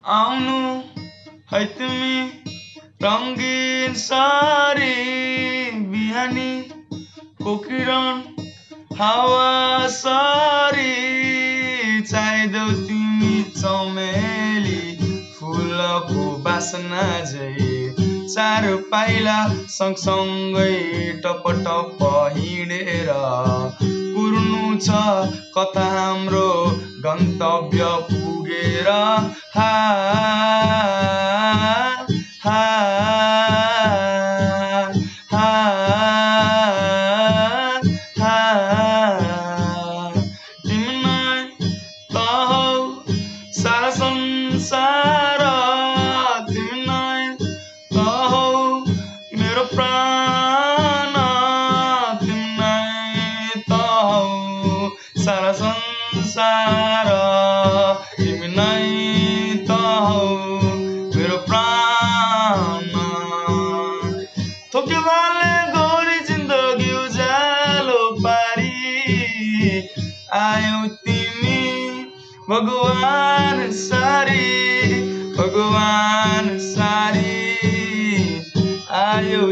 आउनु है तिमी रङ्गीन सारी बिहानी कोकिरन हावा सारी चाहिदेऊ तिमी चमेली फुलको बासना झै चार पाइला सँगसँगै टप टप हिँडेर कुर्नु छ कता हाम्रो गन्तव्य पुगेर हा हा हा हा तिमी नै त हौ सारा संसार तिमी नै त हौ मेरो प्राण तिमी नै त हौ सारा संसार तिमी नै त हौ मेरो प्राण थोकेवाले गोरी जिन्दगी उज्यालो पारी आयौ तिमी भगवान सारी भगवान सारी आयौ